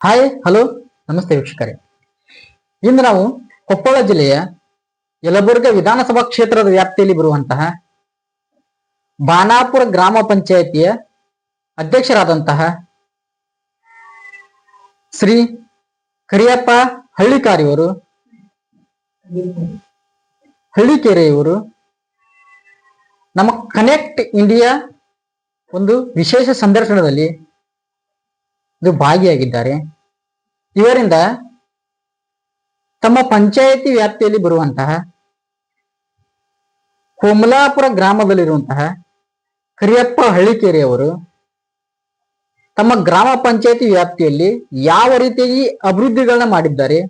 Hi hello ನಮಸ್ತೆ ವೀಕ್ಷಕರೇ. ಇಂದು ನಾವು ಕೊಪ್ಪಳ ಜಿಲ್ಲೆಯ ಯಲಬುರ್ಗಾ ವಿಧಾನಸಭಾ ಕ್ಷೇತ್ರದ ವ್ಯಾಪ್ತಿಯಲ್ಲಿ ಬರುವಂತಹ ಬಾನಾಪುರ ಗ್ರಾಮ ಪಂಚಾಯಿತಿಯ ಅಧ್ಯಕ್ಷರಾದಂತಹ ಶ್ರೀ ಕರಿಯಪ್ಪ ಹಳ್ಳಿಕಾರಿಯವರು ಹಳ್ಳಿಕೆರೆಯವರು ನಮ್ಮ ಕನೆಕ್ಟ್ ಇಂಡಿಯಾ ಒಂದು ವಿಶೇಷ ಸಂದರ್ಶನದಲ್ಲಿ ಇದು ಭಾಗಿಯಾಗಿದ್ದಾರೆ. ಇವರಿಂದ ತಮ್ಮ ಪಂಚಾಯಿತಿ ವ್ಯಾಪ್ತಿಯಲ್ಲಿ ಬರುವಂತಹ ಕೋಮಲಾಪುರ ಗ್ರಾಮದಲ್ಲಿರುವಂತಹ ಕರಿಯಪ್ಪ ಹಳ್ಳಿಕೆರೆಯವರು ತಮ್ಮ ಗ್ರಾಮ ಪಂಚಾಯಿತಿ ವ್ಯಾಪ್ತಿಯಲ್ಲಿ ಯಾವ ರೀತಿಯಾಗಿ ಅಭಿವೃದ್ಧಿಗಳನ್ನ ಮಾಡಿದ್ದಾರೆ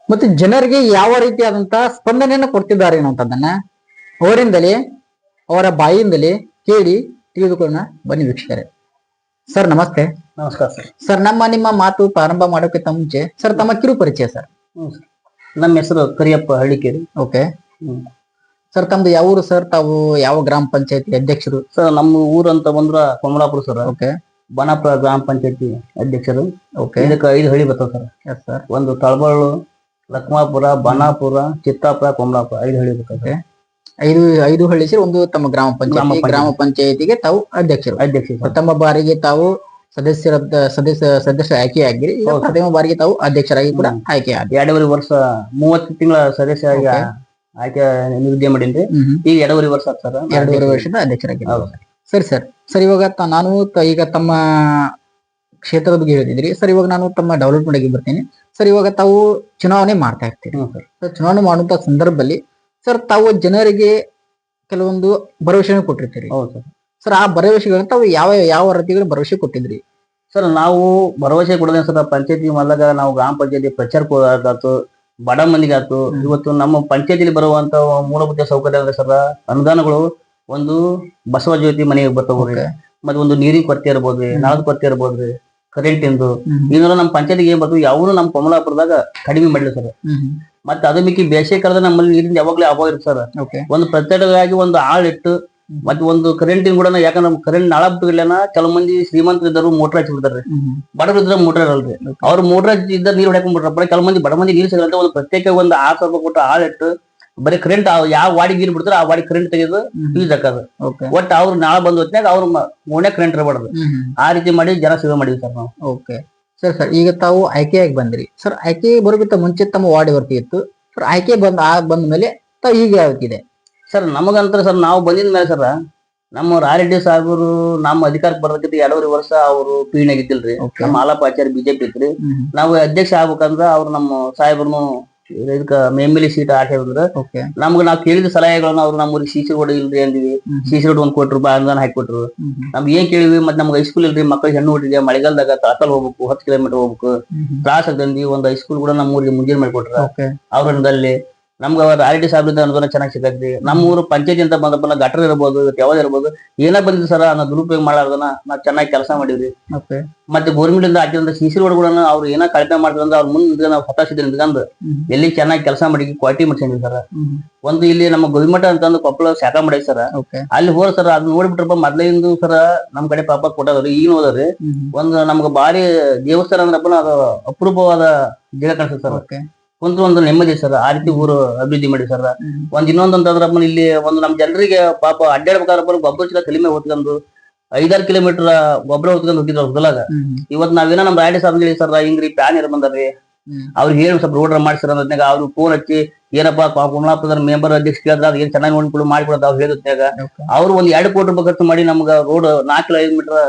ಮತ್ತು ಜನರಿಗೆ ಯಾವ ರೀತಿಯಾದಂತಹ ಸ್ಪಂದನೆಯನ್ನು ಕೊಡ್ತಿದ್ದಾರೆ ಅನ್ನುವಂಥದ್ದನ್ನ ಅವರಿಂದಲೇ ಅವರ ಬಾಯಿಯಿಂದಲೇ ಕೇಳಿ ತಿಳಿದುಕೊಳ್ಳೋಣ. ಬನ್ನಿ ವೀಕ್ಷಕರೇ. ಸರ್ ನಮಸ್ತೆ. ನಮಸ್ಕಾರ ಸರ್. ಸರ್ ನಿಮ್ಮ ಮಾತು ಪ್ರಾರಂಭ ಮಾಡೋಕ್ಕಿಂತ ಮುಂಚೆ ಸರ್ ತಮ್ಮ ಕಿರು ಪರಿಚಯ ಸರ್. ನಮ್ಮ ಹೆಸರು ಕರಿಯಪ್ಪ ಹಳ್ಳಿಕೇರಿ. ಓಕೆ ಸರ್, ತಮ್ದು ಯಾವ ಊರು ಸರ್? ತಾವು ಯಾವ ಗ್ರಾಮ ಪಂಚಾಯತಿ ಅಧ್ಯಕ್ಷರು? ಸರ್ ನಮ್ಮ ಊರು ಅಂತ ಬಂದ್ರ ಕಮಲಾಪುರ ಸರ್. ಓಕೆ. ಬಾನಾಪುರ ಗ್ರಾಮ ಪಂಚಾಯತಿ ಅಧ್ಯಕ್ಷರು. ಓಕೆ. ಇದಕ್ಕೆ 5 ಹಳ್ಳಿ ಬರ್ತಾವ ಸರ್. Yes sir. ಒಂದು ತಳಬಾಳು, ಲಕ್ಮಾಪುರ, ಬಾನಾಪುರ, ಚಿತ್ತಾಪುರ, ಕಮಲಾಪುರ 5 ಹಳ್ಳಿ ಬರ್ತಾವೆ. 5 ಹಳ್ಳಿ ಸೇರಿ ಒಂದು ತಮ್ಮ ಗ್ರಾಮ ಪಂಚಾಯತಿ. ಗ್ರಾಮ ಪಂಚಾಯತಿಗೆ ತಾವು ಅಧ್ಯಕ್ಷರು. ಪ್ರಥಮ ಬಾರಿಗೆ ತಾವು ಸದಸ್ಯ ಆಯ್ಕೆಯಾಗಿರಿ. ಪ್ರಥಮ ಬಾರಿಗೆ ತಾವು ಅಧ್ಯಕ್ಷರಾಗಿ ಕೂಡ ಆಯ್ಕೆಯಾಗಿ 2.5 ವರ್ಷ 30 ತಿಂಗಳ ಸದಸ್ಯರಾಗಿ ಆಯ್ಕೆ ನಿವೃತ್ತಿ ಮಾಡೀನಿ. ಈಗ 2.5 ವರ್ಷ ಸರ್. 2.5 ವರ್ಷದ ಅಧ್ಯಕ್ಷರಾಗಿ. ಸರಿ ಸರ್. ಸರ್ ಇವಾಗ ನಾನು ಈಗ ತಮ್ಮ ಕ್ಷೇತ್ರದ ಬಗ್ಗೆ ಹೇಳಿದ್ರಿ ಸರ್. ಇವಾಗ ನಾನು ತಮ್ಮ ಡೆವಲಪ್ಮೆಂಟ್ ಆಗಿ ಬರ್ತೀನಿ ಸರ್. ಇವಾಗ ತಾವು ಚುನಾವಣೆ ಮಾಡ್ತಾ ಇರ್ತೀರಿ ಸರ್. ಚುನಾವಣೆ ಮಾಡುವಂತ ಸಂದರ್ಭದಲ್ಲಿ ಸರ್ ತಾವು ಜನರಿಗೆ ಕೆಲವೊಂದು ಭರವಸೆ ಕೊಟ್ಟಿರ್ತೀರಿ. ಹೌದು ಸರ್. ಆ ಭರವಸೆಗಳನ್ನ ತಾವು ಯಾವ ರೀತಿಗಳ ಭರವಸೆ ಕೊಟ್ಟಿದ್ರಿ ಸರ್? ನಾವು ಭರವಸೆ ಕೊಡೋದೇ ಸರ್, ಪಂಚಾಯತಿ ಮೊದಲಾಗ ನಾವು ಗ್ರಾಮ ಪಂಚಾಯತಿ ಪ್ರಚಾರಕ್ಕೂ ಬಡ ಮಂದಿಗೆ ಆಯ್ತು. ಇವತ್ತು ನಮ್ಮ ಪಂಚಾಯತಿಲಿ ಬರುವಂತ ಮೂಲಭೂತ ಸೌಕರ್ಯ ಅಂದ್ರೆ ಸರ್, ಅನುದಾನಗಳು ಒಂದು ಬಸವ ಜ್ಯೋತಿ ಮನೆಗೆ ಬರ್ತಾವ್ರಿ, ಮತ್ತೆ ಒಂದು ನೀರಿನ ಕೊರತೆ ಇರ್ಬೋದ್ರಿ, ನಾಳದ ಕೊರತೆ ಇರ್ಬೋದ್ರಿ, ಕರೆಂಟ್ ಇಂದು ಇದೆಲ್ಲ ನಮ್ಮ ಪಂಚಾಯತಿಗೆ ಏನ್ ಬರ್ತೀವಿ ಯಾವನು ನಮ್ಮ ಕಮಲಾಪುರದಾಗ ಕಡಿಮೆ ಮಾಡಿಲ್ಲ ಸರ್. ಮತ್ತೆ ಅದು ಮಿಕ್ಕಿ ಬೇಸಿಗೆ ಕಾಲದ ನಮ್ಮಲ್ಲಿ ನೀರಿನ ಯಾವಾಗ್ಲೂ ಅಭಾವ ಇರುತ್ತೆ ಸರ್. ಒಂದು ಪ್ರತ್ಯೇಕವಾಗಿ ಒಂದು ಆಳ್ ಇಟ್ಟು ಮತ್ತೆ ಒಂದು ಕರೆಂಟಿನ ಕೂಡ, ಯಾಕಂದ್ರೆ ಕರೆಂಟ್ ನಾಳ ಬಿಟ್ಟಿಲ್ಲ, ಕೆಲವು ಮಂದಿ ಶ್ರೀಮಂತರು ಇದ್ದರು ಮೋಟರ್ ಹಚ್ಚಿಬಿಡ್ತಾರೆ, ಬಡವರು ಇದ್ರೆ ಮೋಟರ್ ಇರಲ್ರಿ. ಅವ್ರು ಮೋಟರ್ ಇದ್ದ ನೀರು ಹೊಡ್ಕೊಂಡ್ಬಿಟ್ರೆ ಕೆಲವು ಮಂದಿ ಬಡ ಮಂದಿ ನೀರು ಸಿಗಲ್ಲ. ಒಂದು ಪ್ರತ್ಯೇಕ ಒಂದು 6,000 ರೂಪಾಯಿ ಕೊಟ್ಟು ಆಳ್ ಇಟ್ಟು ಬರೀ ಕರೆಂಟ್ ಯಾವ ವಾಡಿಗೆ ನೀರು ಬಿಡ್ತಾರೆ ಆ ವಾಡಿ ಕರೆಂಟ್ ತೆಗೆದು ಯೂಸ್ ಹಾಕೋದು. ಒಟ್ಟು ಅವ್ರು ನಾಳ ಬಂದ್ ಹೊತ್ನಾಗ ಅವ್ರ ಓಣೆ ಕರೆಂಟ್ ಇರಬಾರ್ದು. ಆ ರೀತಿ ಮಾಡಿ ಜನ ಸೇವೆ ಮಾಡಿದ್ವಿ ಸರ್ ನಾವು. Okay sir. ಸರ್ ಈಗ ತಾವು ಆಯ್ಕೆಯಾಗಿ ಬಂದ್ರಿ ಸರ್. ಆಯ್ಕೆ ಬರೋಕ್ಕಿಂತ ಮುಂಚೆ ತಮ್ಮ ವಾರ್ಡ್ ವರ್ತಿತ್ತು ಸರ್. ಆಯ್ಕೆ ಬಂದ ಮೇಲೆ ತಾವು ಈಗ ಯಾವತ್ತಿದೆ ಸರ್? ನಮಗಂತ ಸರ್ ನಾವು ಬಂದಿದ ಮೇಲೆ ಸರ್, ನಮ್ಮ ಆರ್.ಡಿ. ಸಾಹೇಬರು ನಮ್ಮ ಅಧಿಕಾರಕ್ಕೆ ಬರೋದಕ್ಕಿಂತ 2.5 ವರ್ಷ ಅವರು ಪೀಣ್ ಆಗಿದ್ದಿಲ್ರಿ. ನಮ್ಮ ಆಲಪ್ಪ ಆಚಾರ್ಯ ಬಿಜೆಪಿ ಇತ್ರಿ. ನಾವು ಅಧ್ಯಕ್ಷ ಆಗ್ಬೇಕಂದ್ರ ಅವ್ರು ನಮ್ಮ ಸಾಹೇಬ್ರು ಇದಕ್ಕ ಎಮ್.ಎಲ್.ಎ ಸೀಟ್ ಆಸೆ ಬಂದ್ರ ನಮ್ಗೆ ನಾವು ಕೇಳಿದ ಸಲಹೆಗಳನ್ನ ಅವ್ರು ನಮ್ಮೂರಿಗೆ ಸಿಸಿ ರೋಡ್ ಇಲ್ರಿ ಅಂದಿವಿ. ಸಿಸಿ ರೋಡ್ 1 ಕೋಟಿ ರೂಪಾಯಿ ಅನುದಾನ ಹಾಕಿಕೊಟ್ರು. ನಮ್ಗೆ ಏನ್ ಕೇಳಿವಿ, ಮತ್ತೆ ನಮ್ಗೆ ಹೈಸ್ಕೂಲ್ ಇಲ್ರಿ, ಮಕ್ಕಳಿಗೆ ಹೆಣ್ಣು ಹುಟ್ಟಿದೆ, ಮಳೆಗಾಲದಾಗ ತಾತಲ್ ಹೋಗ್ಬೇಕು, 10 ಕಿಲೋಮೀಟರ್ ಹೋಗ್ಬೇಕು, ತ್ರಾಸ ಆಗ್ತಂದಿ. ಒಂದು ಹೈಸ್ಕೂಲ್ ಕೂಡ ನಮ್ಮ ಊರಿಗೆ ಮುಂಜಾನೆ ಮಾಡಿಕೊಟ್ರ. ಅವ್ರಲ್ಲಿ ನಮ್ಗೆ ಅವ್ರ ಆರ್.ಡಿ. ಸಾಹೇಬ್ರಿಂದ ಅನುದಾನ ಚೆನ್ನಾಗಿ ಸಿಗತ್ರಿ. ನಮ್ಮ ಊರು ಪಂಚಾಯತಿ ಅಂತ ಬಂದಪ್ಪ ಗಟರ್ ಇರ್ಬೋದು, ಯಾವ್ದು ಇರ್ಬೋದು, ಏನ ಬಂದಿದ್ದು ಸರ್ ಅನ್ನೋ ದುರುಪಯೋಗ ಮಾಡಾರ್ದನ ನಾವ್ ಚೆನ್ನಾಗಿ ಕೆಲಸ ಮಾಡಿವ್ರಿ. ಮತ್ತೆ ಗೌರ್ಮೆಂಟ್ ಇಂದ ಹಾಕಿದಂತ ಸಿಸಿ ರೋಡ್ ಕೂಡ ಅವ್ರು ಏನೋ ಕಡಿಮೆ ಮಾಡ್ತಾರೆ ಅವ್ರ ಮುಂದೆ ನಾವು ಹತಾಶಿದ್ರೆ ನಿಂತ್ಕೊಂಡು ಎಲ್ಲಿ ಚೆನ್ನಾಗಿ ಕೆಲಸ ಮಾಡಿ ಕ್ವಾಲಿಟಿ ಮಾಡ್ಸಿದ್ವಿ ಸರ್. ಒಂದು ಇಲ್ಲಿ ನಮ್ಮ ಗೋವಿಮಠ ಅಂತಂದು ಕೊಪ್ಪಳ ಶಾಖಾ ಮಾಡಿ ಸರ್, ಅಲ್ಲಿ ಹೋದ ಸರ್. ಅದ್ ನೋಡ್ಬಿಟ್ರಪ್ಪ ಮೊದ್ಲಿಂದು ಸರ್ ನಮ್ ಕಡೆ ಪಾಪ ಕೊಟ್ಟದ್ರಿ. ಈಗ ಹೋದ್ರಿ ಒಂದು ನಮ್ಗೆ ಭಾರಿ ದೇವಸ್ಥಾನ ಅಂದ್ರಪ್ಪ ಅದು ಅಪರೂಪವಾದ ಜಾಗ ಕಾಣಿಸ್ತದೆ ಸರ್. ಒಂದು ನೆಮ್ಮದಿ ಸರ್. ಆ ರೀತಿ ಊರು ಅಭಿವೃದ್ಧಿ ಮಾಡಿ ಸರ್. ಇನ್ನೊಂದು ಅಂತಂದ್ರಪ್ಪ ಇಲ್ಲಿ ಒಂದು ನಮ್ ಜನರಿಗೆ ಪಾಪ ಅಡ್ಡಾಡ್ಬೇಕಾದ್ರಪ್ಪ ಗೊಬ್ಬರ ಚೀಲ ತಲೆಮೆ ಹೊತ್ಕೊಂಡು 5-6 ಕಿಲೋಮೀಟರ್ ಗೊಬ್ಬರ ಹೊತ್ಕೊಂಡು ಹೋಗಿದ್ರು ಹೊಲದಾಗ. ಇವತ್ತು ನಾವೇನೋ ನಮ್ ಆರ್.ಡಿ. ಸಾಹೇಬ್ ಹೇಳಿ ಸರ್, ಹಿಂಗ್ರಿ ಪ್ಯಾನ್ ಇರ್ ಬಂದಾರ್ರಿ, ಅವ್ರಿಗೆ ಹೇಳಿ ಸ್ವಲ್ಪ ರೋಡ್ ಮಾಡ್ಸಿರ ಅನ್ನೋದ್ನಾಗ ಅವ್ರು ಫೋನ್ ಹಚ್ಚಿ ಏನಪ್ಪಾ ಕಮಲಾಪುರದ ಮೆಂಬರ್ ಅಧ್ಯಕ್ಷ ಕೇಳಿದ್ರ ಏನ್ ಚೆನ್ನಾಗಿ ನೋಡ್ಕೊಂಡು ಮಾಡಿಕೊಡೋದು ಅವ್ರು ಹೇಳಿದ್ನಾಗ ಅವ್ರು ಒಂದ್ 2 ಕೋಟಿ ರೂಪಾಯಿ ಖರ್ಚು ಮಾಡಿ ನಮ್ಗ ರೋಡ್ 4-5 ಮೀಟರ್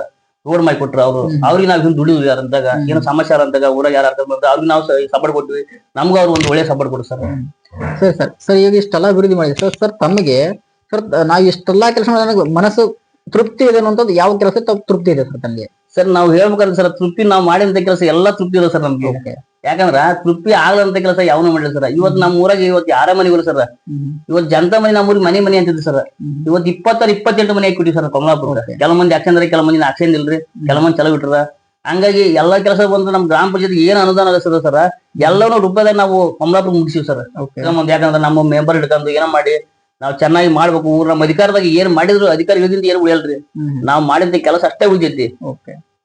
ರೋಡ್ ಮಾಡಿ ಕೊಟ್ರು. ಅವ್ರಿಗೆ ನಾವ್ ಹಿಂಗ್ ದುಡಿದ್ವಿ ಯಾರಂತಾಗ ಏನೋ ಸಮಸ್ಯೆ ಅಂತಾಗ ಊರಾಗ ಯಾರು ಅವ್ರಿಗೆ ನಾವು ಸಪೋರ್ಟ್ ಕೊಟ್ವಿ. ನಮ್ಗ ಅವ್ರು ಒಂದು ಒಳ್ಳೆ ಸಪೋರ್ಟ್ ಕೊಡ್ತಾರೆ ಸರ್. ಸರಿ ಸರ್. ಸರ್ ಈಗ ಇಷ್ಟೆಲ್ಲ ಅಭಿವೃದ್ಧಿ ಮಾಡಿದ್ರಿ ಸರ್. ಸರ್ ತಮಗೆ ಸರ್ ನಾವ್ ಇಷ್ಟೆಲ್ಲಾ ಕೆಲಸ ನನಗೆ ಮನಸ್ಸು ತೃಪ್ತಿ ಇದೆ ಅನ್ನೋದು ಯಾವ ಕೆಲಸ ತೃಪ್ತಿ ಇದೆ ಸರ್ ತಮಗೆ? ಸರ್ ನಾವು ಹೇಳ್ಬೇಕಂದ್ರೆ ಸರ್, ತೃಪ್ತಿ ನಾವು ಮಾಡಿದಂತ ಕೆಲಸ ಎಲ್ಲಾ ತೃಪ್ತಿ ಇದೆ ಸರ್ ನಮ್ಗೆ. ಯಾಕಂದ್ರ ತೃಪ್ತಿ ಆಗದಂತ ಕೆಲಸ ಯಾವನು ಮಾಡಿಲ್ಲ ಸರ್. ಇವತ್ತು ನಮ್ಮ ಊರಾಗ ಇವತ್ತು ಯಾರ ಮನೆಗಳು ಸರ್, ಇವತ್ತು ಜನತಾ ಮನೆ ನಮ್ಮೂರಿಗೆ ಮನೆ ಅಂತಿದ್ರು ಸರ್. ಇವತ್ತು 26-28 ಮನೆ ಹಾಕಿ ಸರ್ ಕಮಲಾಪುರ. ಕೆಲ ಮಂದಿ ಹಾಕ್ಸಂದ್ರೆ ಕೆಲ ಮಂದಿ ಹಾಕ್ಸಂದಿಲ್ರಿ, ಕೆಲ ಮಂದಿ ಚಲೋ ಬಿಟ್ರ. ಹಂಗಾಗಿ ಎಲ್ಲಾ ಕೆಲಸ ಬಂದು ನಮ್ ಗ್ರಾಮ ಪಂಚಾಯತ್ ಏನ್ ಅನುದಾನ ಅನಿಸ್ತದ ಸರ್ ಎಲ್ಲಾನು ರೂಪಾಯಿದಾಗ ನಾವು ಕಮಲಾಪುರ ಮುಗಿಸಿವಿ ಸರ್. ಯಾಕಂದ್ರೆ ನಮ್ಮ ಮೆಂಬರ್ ಹಿಡ್ಕೊಂಡು ಏನೋ ಮಾಡಿ ನಾವ್ ಚೆನ್ನಾಗಿ ಮಾಡ್ಬೇಕು. ಊರ್ ನಮ್ಮ ಅಧಿಕಾರದಾಗ ಏನ್ ಮಾಡಿದ್ರು ಅಧಿಕಾರಿಗಳಿಂದ ಏನ್ ಉಳಿಯಲ್ರಿ. ನಾವ್ ಮಾಡಿದ ಕೆಲಸ ಅಷ್ಟೇ ಉಳಿದೈತಿ.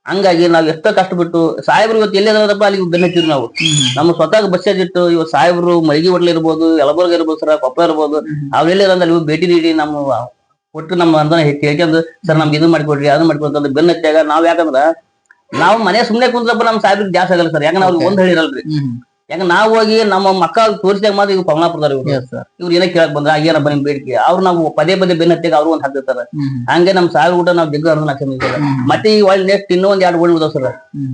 ಹಂಗಾಗಿ ನಾವ್ ಎಷ್ಟೋ ಕಷ್ಟಪಟ್ಟು ಸಾಹೇಬ್ರು ಇವತ್ತು ಎಲ್ಲದಪ್ಪ ಅಲ್ಲಿ ಬೆನ್ನ ಹತ್ತಿದ್ರು ನಾವು. ನಮ್ಮ ಸ್ವತಃ ಬಸ್ ಇಟ್ಟು ಇವತ್ತು ಸಾಹೇಬ್ರು ಮಳಿಗೆ ಹೋಟ್ಲ್ ಇರ್ಬೋದು, ಯಲಬುರ್ಗ ಇರ್ಬೋದು ಸರ್, ಕೊಪ್ಪ ಇರ್ಬೋದು, ಅವೆಲ್ಲ ಅಲ್ಲಿ ಭೇಟಿ ನೀಡಿ ನಮ್ಮ ಒಟ್ಟು ನಮ್ಮ ಅಂದನ ಕೇಳ್ಕೊಂಡು ಸರ್ ನಮ್ಗೆ ಇದು ಮಾಡ್ಕೊಡ್ರಿ ಅದು ಮಾಡ್ಕೊಡ್ರಿ ಬೆನ್ನ ಹತ್ತಾಗ ನಾವ್ ಯಾಕಂದ್ರ ನಾವು ಮನೆ ಸುಮ್ನೆ ಕುಂತ್ರಪ್ಪ ನಮ್ ಸಾಹೇಬ್ರಿಗೆ ಜಾಸ್ತಿ ಆಗಲ್ಲ ಸರ್. ಯಾಕಂದ್ರೆ ಅವ್ರಿಗೆ ಒಂದ್ ಹೇಳಿರಲ್ರಿ. ಯಾಕಂದ್ರೆ ನಾವ್ ಹೋಗಿ ನಮ್ಮ ಮಕ್ಕಳ ತೋರಿಸಿದಾಗ ಮಾತ್ರ ಇವ್ರು ಕಮಲಾಪುರದಾರ ಇವ್ರು ಏನೋ ಕೇಳಕ್ ಬಂದ್ರ ಏನಪ್ಪ ನಿಮ್ ಬೇಡಿಕೆ ಅವ್ರು ನಾವು ಪದೇ ಬೆನ್ನ ಹತ್ತಿಗೆ ಅವ್ರು ಒಂದ್ ಹಾಕ್ತಿರ್ತಾರ. ಹಂಗೆ ನಮ್ ಸಾಹೇಬ್ ಊಟ ನಾವ್ ಜಗ್ಗ ಅರ್ಧ ಲಕ್ಷ ಮತ್ತೆ ಈ ಒಳ್ಳೆ ನೆಕ್ಸ್ಟ್ ಇನ್ನೂ ಒಂದ್ 2 ಓಡಿ ಉದಾವ್ ಸರ್.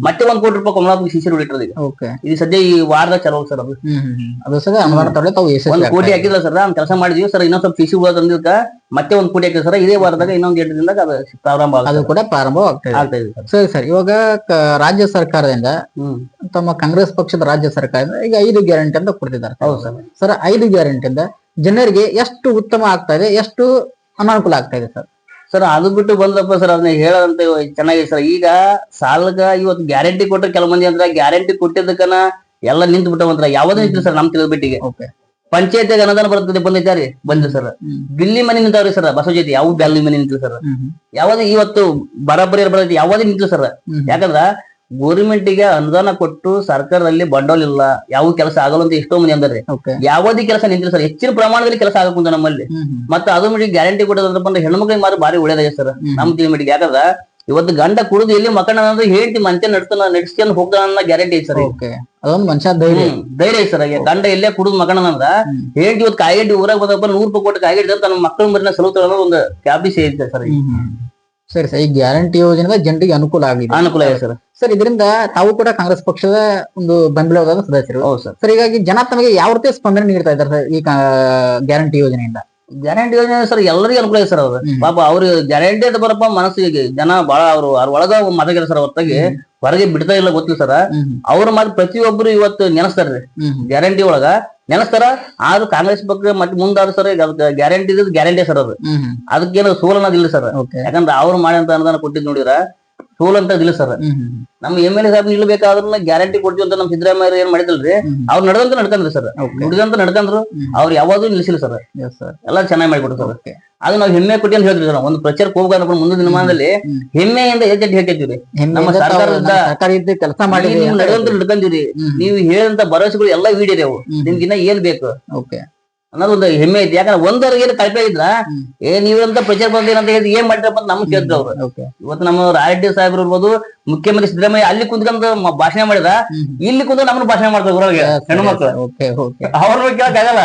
ಮತ್ತೆ $1 ಕೋಟಿ ಕಮಲಾಪುರ ಶಿಶಿರ್ ಹೊಡಿಟ್ರದ ಇದು ಸದ್ಯ ಈ ವಾರದಾಗ ಚಲೋ ಸರ್. ಅದು $1 ಕೋಟಿ ಹಾಕಿದ್ರ ಸರ್. ನಾವ್ ಕೆಲಸ ಮಾಡಿದ್ವಿ ಸರ್. ಇನ್ನೊಂದ್ ಸ್ವಲ್ಪ ಶಿಶಿ ಉಳಿದ ಅಂದಿದ್ಕ ಮತ್ತೆ $1 ಕೋಟಿ ಹಾಕಿದ್ರು ಸರ್. ಇದೇ ವಾರದಾಗ ಇನ್ನೊಂದ್ 8 ದಿನದಾಗ ಅದು ಪ್ರಾರಂಭ ಅದು ಕೂಡ ಪ್ರಾರಂಭ ಆಗ್ತಾ ಇದೆ. ಸರಿ ಸರ್, ಇವಾಗ ರಾಜ್ಯ ಸರ್ಕಾರದಿಂದ ತಮ್ಮ ಕಾಂಗ್ರೆಸ್ ಪಕ್ಷದ ರಾಜ್ಯ ಸರ್ಕಾರದಿಂದ ಈಗ 5 ಗ್ಯಾರಂಟಿ ಅಂತ ಕೊಡ್ತಿದ್ದಾರೆ. ಹೌದು ಸರ್. ಸರ್ 5 ಗ್ಯಾರಂಟಿಯಿಂದ ಜನರಿಗೆ ಎಷ್ಟು ಉತ್ತಮ ಆಗ್ತಾ ಇದೆ, ಎಷ್ಟು ಅನಾನುಕೂಲ ಆಗ್ತಾ ಇದೆ ಸರ್? ಸರ್ ಅದು ಬಿಟ್ಟು ಬಂದಪ್ಪ ಸರ್ ಅದನ್ನ ಹೇಳಂತ ಚೆನ್ನಾಗಿದೆ ಸರ್. ಈಗ ಸಾಲಗ ಇವತ್ತು ಗ್ಯಾರಂಟಿ ಕೊಟ್ರೆ ಕೆಲವು ಮಂದಿ ಅಂದ್ರ ಗ್ಯಾರಂಟಿ ಕೊಟ್ಟಿದ್ದಕ್ಕನ ಎಲ್ಲ ನಿಂತು ಬಿಟ್ಟವಂತ್ರ ಯಾವ್ದು ನಿಂತಿಲ್ಲ ಸರ್. ನಮ್ ತಿಳಿದ್ಬಿಟ್ಟಿಗೆ ಪಂಚಾಯತ್ ಅನುದಾನ ಬರ್ತದೆ ಬಂದಿದ್ದಾರೆ ಬಂದ ಸರ್. ಬಿಲ್ಲಿ ಮನೆ ನಿಂತಾವ್ರಿ ಸರ್. ಬಸವ ಜೊತೆ ಯಾವ ಬೆಲ್ಲಿ ಮನೆ ನಿಂತಿಲ್ಲ ಸರ್. ಯಾವ್ದು ಇವತ್ತು ಬರಾಬರಿ ಬರ್ತೈತಿ ಯಾವ್ದು ನಿಂತಿಲ್ಲ ಸರ್. ಯಾಕಂದ್ರ ಗೋರ್ಮೆಂಟ್ಗೆ ಅನುದಾನ ಕೊಟ್ಟು ಸರ್ಕಾರದಲ್ಲಿ ಬಂಡವಾಳ ಇಲ್ಲ, ಯಾವ ಕೆಲಸ ಆಗಲ್ಲ ಅಂತ ಎಷ್ಟೋ ಮಂದಿ ಅಂದಾರೆ. ಯಾವ್ದೇ ಕೆಲಸ ನಿಂತಿಲ್ಲ ಸರ್. ಹೆಚ್ಚಿನ ಪ್ರಮಾಣದಲ್ಲಿ ಕೆಲಸ ಆಗಕ್ಕುಂತ ನಮ್ಮಲ್ಲಿ. ಮತ್ತೆ ಅದು ಮಿಡಿಗೆ ಗ್ಯಾರಂಟಿ ಕೊಡೋದ್ರ ಬಂದ್ರೆ ಹೆಣ್ಮಕ್ಳಿಗೆ ಮಾತ್ರ ಭಾರಿ ಒಳ್ಳೇದಾಗಿದೆ ಸರ್ ನಮ್ ತಿಳಿ. ಯಾಕಂದ್ರ ಇವತ್ತು ಗಂಡ ಕುಡಿದು ಎಲ್ಲಿ ಮಕ್ಕಳ ಹೇಳ್ತಿ ಮಂಚೆ ನಡ್ಸ್ಕೊಂಡು ಹೋಗ್ತಾನ ಗ್ಯಾರಂಟಿ ಐತಿ ಸರ್. ಅದೊಂದು ಮನುಷ್ಯ ಧೈರ್ಯ ಐತಿ ಸರ್. ಗಂಡ ಎಲ್ಲೇ ಕುಡಿದು ಮಕ್ಕಳ ಅಂದ್ರ ಹೇಳ್ತಿ ಇವತ್ತು ಕಾಯಿಗಡ್ಡಿ ಊರಾಗ ಬಂದಪ್ಪ $100 ಕೊಟ್ಟು ಕಾಯಿಗಡ್ಡಿ ತನ್ನ ಮಕ್ಕಳ ಮರಿನ ಸಲುತ ಒಂದು ಕ್ಯಾಬಿಸ್ ಐತಿ ಸರ್. ಸರಿ ಸರ್, ಈ ಗ್ಯಾರಂಟಿ ಯೋಜನೆ ಜನರಿಗೆ ಅನುಕೂಲ ಆಗಿದೆ. ಅನುಕೂಲ ಇದೆ ಸರ್. ಸರ್ ಇದರಿಂದ ತಾವು ಕೂಡ ಕಾಂಗ್ರೆಸ್ ಪಕ್ಷದ ಒಂದು ಬೆಂಬಲವಾದ ಸದಸ್ಯರು. ಹೌದು ಸರ್. ಸರ್ ಹೀಗಾಗಿ ಜನ ತಮಗೆ ಯಾವ ರೀತಿ ಸ್ಪಂದನೆ ನೀಡ್ತಾ ಇದ್ದಾರೆ ಸರ್ ಈ ಗ್ಯಾರಂಟಿ ಯೋಜನೆಯಿಂದ? ಗ್ಯಾರಂಟಿ ಯೋಜನೆ ಸರ್ ಎಲ್ಲರಿಗೂ ಅನುಕೂಲ ಇದೆ ಸರ್. ಅವ್ರು ಪಾಪ ಅವ್ರು ಗ್ಯಾರಂಟಿ ಅಂತ ಬರಪ್ಪ ಮನಸ್ಸಿಗೆ ಜನ ಬಹಳ ಅವ್ರು ಒಳಗ ಮತಗಿರ ಸರ್. ಹೊರತಾಗಿ ಹೊರಗೆ ಬಿಡ್ತಾ ಇಲ್ಲ ಗೊತ್ತಿಲ್ಲ ಸರ್. ಅವ್ರ ಮಾತ್ರ ಪ್ರತಿಯೊಬ್ಬರು ಇವತ್ತು ನೆನೆಸ್ತಾರ್ರಿ ಗ್ಯಾರಂಟಿ ಒಳಗ ನೆನೆಸ್ತಾರ. ಆದ್ರೂ ಕಾಂಗ್ರೆಸ್ ಪಕ್ಷ ಮತ್ತೆ ಮುಂದಾದ್ರು ಸರ್ ಗ್ಯಾರಂಟಿ ಸರ್. ಅದು ಅದಕ್ಕೇನು ಸೋಲ್ ಅನ್ನೋದಿಲ್ಲ ಸರ್. ಯಾಕಂದ್ರೆ ಅವ್ರು ಮಾಡಿ ಅಂತ ಅನುದಾನ ಕೊಟ್ಟಿದ್ ನೋಡಿದ್ರ ಸೋಲ್ ಅಂತ ಇಲ್ಲ ಸರ್. ನಮ್ MLA ಸಾಹೇಬ್ ನಿಲ್ಬೇಕಾದ್ರೂ ಗ್ಯಾರಂಟಿ ಕೊಡ್ತೀವಿ ಅಂತ ನಮ್ ಸಿದ್ದರಾಮಯ್ಯ ಏನ್ ಮಾಡಿದಲ್ರಿ ಅವ್ರು ನಡೆದಂತ ನಡ್ಕಂದ್ರಿ ಸರ್. ನುಡಿದಂತ ನಡ್ಕಂದ್ರು. ಅವ್ರು ಯಾವಾಗೂ ನಿಲ್ಸಿಲ್ಲ ಸರ್. ಎಲ್ಲ ಚೆನ್ನಾಗಿ ಮಾಡಿಕೊಡ್ರು ಸರ್. ಅದು ನಾವು ಹೆಮ್ಮೆ ಕೊಟ್ಟಿ ಅಂತ ಹೇಳ್ತೀವಿ ಸರ್. ಒಂದು ಪ್ರಚಾರಕ್ಕೆ ಹೋಗ್ಬೇಕು ಮುಂದಿನ ದಿನಮಾನದಲ್ಲಿ ಹೆಮ್ಮೆಯಿಂದ ಹೆಚ್ಚು ಹೇಳ್ತೀವಿ. ನಮ್ಮ ಸರ್ಕಾರದ ಕೆಲಸ ಮಾಡಿ ನಡೆದಂತ ನಡ್ಕಂದಿರಿ. ನೀವು ಹೇಳಿದಂತ ಭರವಸೆಗಳು ಎಲ್ಲ ಈಡೇರವು. ನಿಮ್ಗಿನ್ನ ಏನ್ ಬೇಕು ಅನ್ನೋದು ಒಂದು ಹೆಮ್ಮೆ ಐತಿ. ಯಾಕಂದ್ರೆ ಒಂದರ ಏನು ಕಳಪೆ ಇದ್ರ ನೀವಂತ ಪ್ರಚಾರ ಬಂದಿರ ಅಂತ ಹೇಳಿ ಏನ್ ಮಾಡ್ತಾರಪ್ಪ ಅಂತ ನಮ್ಗೆ ಕೇಳ್ತಾರೆ ಅವ್ರು. ಇವತ್ತು ನಮ್ಮ RD ಸಾಹೇಬ್ರು ಇರ್ಬೋದು, ಮುಖ್ಯಮಂತ್ರಿ ಸಿದ್ದರಾಮಯ್ಯ ಅಲ್ಲಿ ಕುಂತ್ಕೊಂಡ್ ಭಾಷಣ ಮಾಡಿದ, ಇಲ್ಲಿ ಕುಂತ ನಮ್ಗೆ ಭಾಷಣ ಮಾಡ್ತಾರೆ ಊರಾಗೆ ಹೆಣ್ಮಕ್ಳು. ಅವ್ರ ಕೇಳಕ್ಕಾಗಲ್ಲ,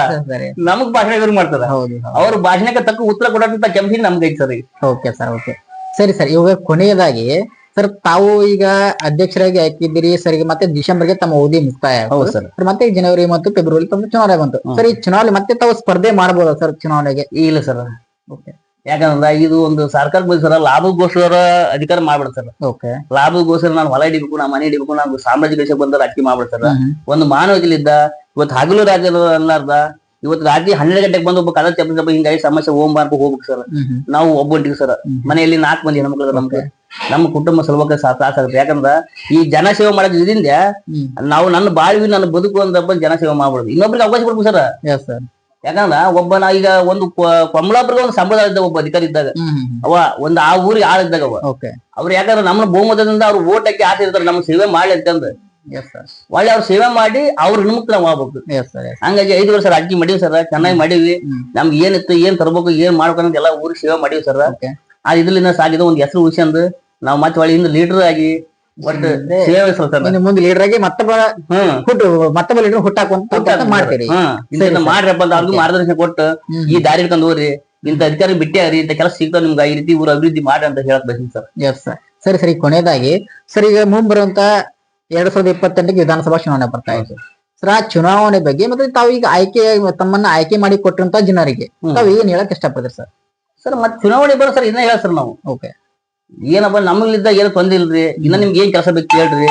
ನಮಗ್ ಭಾಷಣ ಇವ್ರು ಮಾಡ್ತಾರ. ಅವ್ರ ಭಾಷಣಕ್ಕೆ ತಕ್ಕ ಉತ್ತರ ಕೊಡೋಂತ ಕೆಂಪಿ ನಮ್ಗೆ ಐತಿ ಸರ್. ಓಕೆ ಸರ್, ಓಕೆ ಸರಿ ಸರ್. ಇವಾಗ ಕೊನೆಯದಾಗಿ ಸರ್ ತಾವು ಈಗ ಅಧ್ಯಕ್ಷರಾಗಿ ಹಾಕಿದ್ದೀರಿ ಸರ್. ಈಗ ಮತ್ತೆ ಡಿಸೆಂಬರ್ಗೆ ತಮ್ಮ ಅವಧಿ ಮುಕ್ತಾಯ. ಹೌದು ಸರ್. ಮತ್ತೆ ಜನವರಿ ಮತ್ತು ಫೆಬ್ರವರಿ ತಮ್ಮ ಚುನಾವಣೆ ಬಂತು ಸರ್. ಈ ಚುನಾವಣೆ ಮತ್ತೆ ತಾವು ಸ್ಪರ್ಧೆ ಮಾಡಬಹುದಾ ಸರ್ ಚುನಾವಣೆಗೆ? ಇಲ್ಲ ಸರ್. ಯಾಕಂದ್ರ ಇದು ಒಂದು ಸರ್ಕಾರ ಸರ್ ಲಾಭಗೋಸ್ಕರ ಅಧಿಕಾರ ಮಾಡ್ಬಿಡ್ತಾರ. ಲಾಭಗೋಸ್ಕರ ನಾನು ಹೊಲ ಹಿಡಿಬೇಕು, ನಾ ಮನೆ ಹಿಡಿಬೇಕು, ನಾನು ಸಾಮ್ರಾಜ್ಯ ದೇಶ ಬಂದ ಅಕ್ಕಿ ಮಾಡ್ಬಿಡ್ತಾರ. ಒಂದು ಮಾನವತೆಲಿದ್ದ ಇವತ್ತು ಹಗಲು ರಾಜ್ಯ ಅಲ್ಲಾರ್ದ ಇವತ್ತು ರಾತ್ರಿ 12 ಗಂಟೆಗೆ ಬಂದು ಒಬ್ಬ ಕದ ಚಪ್ಪ ಹಿಂಗಾಗಿ ಸಮಸ್ಯೆ ಹೋಗ್ಬೇಕು ಸರ್. ನಾವು ಒಬ್ಬಂಟಿಗೆ ಸರ್ ಮನೆಯಲ್ಲಿ 4 ಮಂದಿ ಹೆಣ್ಮಕ್ಳು ನಮ್ಗೆ ನಮ್ಮ ಕುಟುಂಬ ಸಲುವಾಗಿ ಸಾಕಾಗುತ್ತೆ. ಯಾಕಂದ್ರ ಈ ಜನಸೇವೆ ಮಾಡೋದ್ ಇದರಿಂದ ನಾವು ನನ್ನ ಬಾಳ್ವಿ ನನ್ನ ಬದುಕು ಅಂದಪ್ಪ ಜನಸೇವೆ ಮಾಡ್ಬಿಡುದು. ಇನ್ನೊಬ್ರಿಗೆ ಅವಕಾಶ ಕೊಡ್ಬೇಕು ಸರ್. ಯಾಕಂದ್ರ ಒಬ್ಬ ನಾ ಈಗ ಒಂದು ಕಮಲಾಪುರ ಒಂದು ಸಂಪ್ರದಾಯ ಇದ್ದಾಗ ಒಬ್ಬ ಅಧಿಕಾರಿ ಇದ್ದಾಗ ಅವ ಒಂದು ಆ ಊರಿಗೆ ಆಳಿದ್ದಾಗ ಅವ್ರು ಯಾಕಂದ್ರೆ ನಮ್ಮ ಬಹುಮತದಿಂದ ಅವ್ರು ಓಟ್ ಹಾಕಿ ಆಸೆ ಇರ್ತಾರೆ ನಮ್ಮ ಸೇವೆ ಮಾಡ್ಲಿ ಅಂತಂದ್ ಒಳ್ಳೆ ಅವ್ರ ಸೇವೆ ಮಾಡಿ ಅವ್ರ ವಿಮುಕ್ತ ನಾವು ಆಗ್ಬೇಕು. ಹಂಗಾಗಿ 5 ವರ್ಷ ಅರ್ಜಿ ಮಾಡೀವಿ ಸರ್. ಚೆನ್ನಾಗಿ ಮಾಡೀವಿ. ನಮ್ಗೆ ಏನಿತ್ತು ಏನ್ ತರ್ಬೇಕು ಏನ್ ಮಾಡ್ಬೇಕಂತ ಎಲ್ಲ ಊರಿಗೆ ಸೇವೆ ಮಾಡೀವಿ ಸರ್. ಅದ್ ಇದ್ರಲಿಂದ ಸಾಗಿದ ಒಂದ್ ಹೆಸರು ಉಳಿಸ್ಕೊಂಡು ನಾವು ಮತ್ತೆ ಒಳ್ಳೆ ಲೀಡರ್ ಆಗಿ ಒಟ್ಟು ಸೇವೆ ಸರ್ ಮುಂದೆ ಲೀಡರ್ ಆಗಿ ಮತ್ತೊಬ್ಬ ಲೀಡರ್ ಹುಟ್ಟಾಕುವಂತ ಮಾಡ್ತೀರಿ. ಮಾಡ್ರಪ್ಪ ಅಂತ ಅವ್ರಿಗೂ ಮಾರ್ಗದರ್ಶನ ಕೊಟ್ಟು ಈ ದಾರಿ ಹಿಡ್ಕೊಂಡು ಹೋಗ್ರಿ, ಇಂತ ಅಧಿಕಾರಿ ಬಿಟ್ಟಿಯಾರಿ, ಇಂತ ಕೆಲಸ ಸಿಗ್ತಾವ ನಿಮ್ಗೆ, ಈ ರೀತಿ ಊರ ಅಭಿವೃದ್ಧಿ ಮಾಡ್ರಿ ಅಂತ ಹೇಳಕ್ ಬೇಕು ಸರ್. ಸರಿ ಸರಿ. ಕೊನೆಯದಾಗಿ ಸರ್ ಈಗ ಮುಂಬರುವಂತ 2028ಕ್ಕೆ ವಿಧಾನಸಭಾ ಚುನಾವಣೆ ಬರ್ತಾ ಇದೆ ಸರ್. ಆ ಚುನಾವಣೆ ಬಗ್ಗೆ ಮತ್ತೆ ತಾವು ಈಗ ತಮ್ಮನ್ನ ಆಯ್ಕೆ ಮಾಡಿ ಕೊಟ್ಟಂತ ಜನರಿಗೆ ತಾವು ಏನ್ ಹೇಳಕ್ ಇಷ್ಟಪಡ್ತೀರಿ ಸರ್? ಸರ್ ಮತ್ತೆ ಚುನಾವಣೆ ಬರೋ ಸರ್ ಇದನ್ನ ಹೇಳ ಸರ್ ನಾವು. ಏನಪ್ಪ ನಮಗಿದ್ದ ಏನು ತೊಂದ್ರೆ ಇಲ್ರಿ, ಇನ್ನ ನಿಮ್ಗೆ ಏನ್ ಕೆಲಸ ಬೇಕು ಕೇಳ್ರಿ.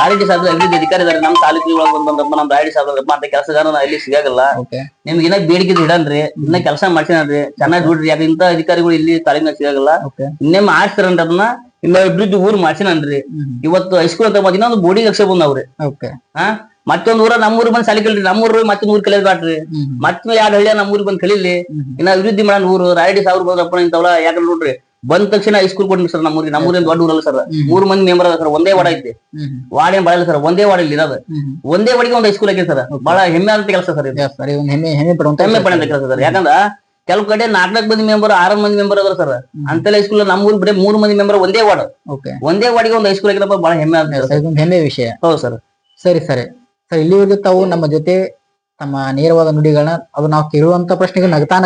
RD ಸಾಹೇಬ್ ಅಭಿವೃದ್ಧಿ ಅಧಿಕಾರಿ ಇದಾರೆ ನಮ್ಮ ತಾಲೂಕಿನ ಒಳಗೆ ಬಂದಪ್ಪ ನಮ್ RD ಸಾಹೇಬ್ ಅಂತ ಕೆಲಸಗಾರ ಇಲ್ಲಿ ಸಿಗಲ್ಲ. ನಿಮ್ಗೆ ಇನ್ನ ಬೇಡಿಕೆ ಇಡನ್ರಿ, ಇನ್ನ ಕೆಲಸ ಮಾಡ್ಸಿನ್ರಿ, ಚೆನ್ನಾಗಿ ನೋಡ್ರಿ. ಯಾಕೆ ಇಂತ ಅಧಿಕಾರಿಗಳು ಇಲ್ಲಿ ತಾಲೂಕಿನ ಸಿಗಲ್ಲ. ಇನ್ನೇ ಮಾಡ್ತಾರಂತ ಅದನ್ನ ಇನ್ನ ಅಭಿವೃದ್ಧಿ ಊರ್ ಮಾಡ್ಸಿನನ್ರಿ. ಇವತ್ತು ಹೈಸ್ಕೂಲ್ ಅಂತ ಇನ್ನೊಂದು ಬೋರ್ಡಿಂಗ್ ಅಕ್ಷರ ಬಂದವ್ರಿ. ಮತ್ತೊಂದ್ ಊರ ನಮ್ಮೂರ್ ಬಂದ್ ಸಾಲಿ ಕಲಿರಿ, ನಮ್ಮೂರ್ ಮತ್ತೆ 100 ಕಲಿಯೋದ್ ಬಾಟ್ರಿ. ಮತ್ತೆ 2 ಹಳ್ಳಿಯ ನಮ್ಮೂರಿಗೆ ಬಂದ್ ಕಲೀಲಿ. ಇನ್ನ ಅಭಿವೃದ್ಧಿ ಮಾಡೋಣ ಊರು. RD ಸಾಹೇಬ್ ಬಂದ್ರಪ್ಪ ಇಂತವಲ್ಲ ಯಾಕಂದ್ರೆ ನೋಡ್ರಿ ಬಂದ ತಕ್ಷಣ ಹೈಸ್ಕೂಲ್ ಕೊಟ್ಟಿನಿ ಸರ್ ನಮ್ಮೂರಿನ ದೊಡ್ಡ ಊರಲ್ಲ ಸರ್ 3 ಮಂದಿ ಮೆಂಬರ್ ಅದ ಸರ್ ಒಂದೇ ವಾರ್ಡ್ ಐತಿ ವಾರ್ಡ್ ಏನ್ ಬಾಳಿಲ್ಲ ಸರ್ ಒಂದೇ ವಾರ್ಡ್ ಇಲ್ಲಿ ಇರೋದು ಒಂದೇ ವಾರ್ಡ್ಗೆ ಒಂದು ಹೈಸ್ಕೂಲ್ ಆಗಿದೆ ಸರ್ ಬಹಳ ಹೆಮ್ಮೆ ಅಂತ ಕೆಲಸ ಸರ್ ಇದು ಹೆಮ್ಮೆ ಪಡುವಂತ ಕೆಲಸ ಸರ್ ಯಾಕಂದ್ರ ಕೆಲವು ಕಡೆ 4 ಮಂದಿ ಮೆಂಬರ್ 6 ಮಂದಿ ಮೆಂಬರ್ ಅದ್ರ ಸರ್ ಅಂತೆಲ್ಲ ಹೈಸ್ಕೂಲ್ ನಮ್ಮೂರ್ ಬರೀ 3 ಮಂದಿ ಮೆಂಬರ್ ಒಂದೇ ವಾರ್ಡ್ ಒಂದೇ ವಾರ್ಡ್ಗೆ ಒಂದು ಹೈಸ್ಕೂಲ್ ಆಗಿರಪ್ಪ ಬಹಳ ಹೆಮ್ಮೆ ಅಂತ ಹೆಮ್ಮೆ ವಿಷಯ. ಹೌದು ಸರ್. ಸರಿ ಇಲ್ಲಿವರೆಗೂ ತಾವು ನಮ್ಮ ಜೊತೆ ತಮ್ಮ ನೇರವಾದ ನುಡಿಗಳನ್ನ ಅದು ನಾವು ಕೇಳುವಂತ ಪ್ರಶ್ನೆಗೆ ನಗ್ತಾ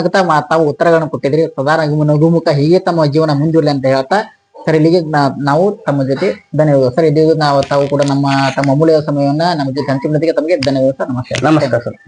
ತಾವು ಉತ್ತರಗಳನ್ನ ಕೊಟ್ಟಿದ್ರಿ. ಸದಾ ನಗುಮುಖ ಹೀಗೆ ತಮ್ಮ ಜೀವನ ಮುಂದುವರಲಿ ಅಂತ ಹೇಳ್ತಾ ಸರ್ ಇಲ್ಲಿಗೆ ನಾವು ತಮ್ಮ ಜೊತೆ ಧನ್ಯವಾದ ಸರ್. ಇದು ನಾವು ತಾವು ಕೂಡ ತಮ್ಮ ಅಮೂಲ್ಯ ಸಮಯವನ್ನ ನಮ್ಮ ಜೊತೆ ಹಂಚಿಕೊಳ್ಳೋದಕ್ಕೆ ತಮಗೆ ಧನ್ಯವಾದ ಸರ್. ನಮಸ್ಕಾರ. ನಮಸ್ಕಾರ ಸರ್.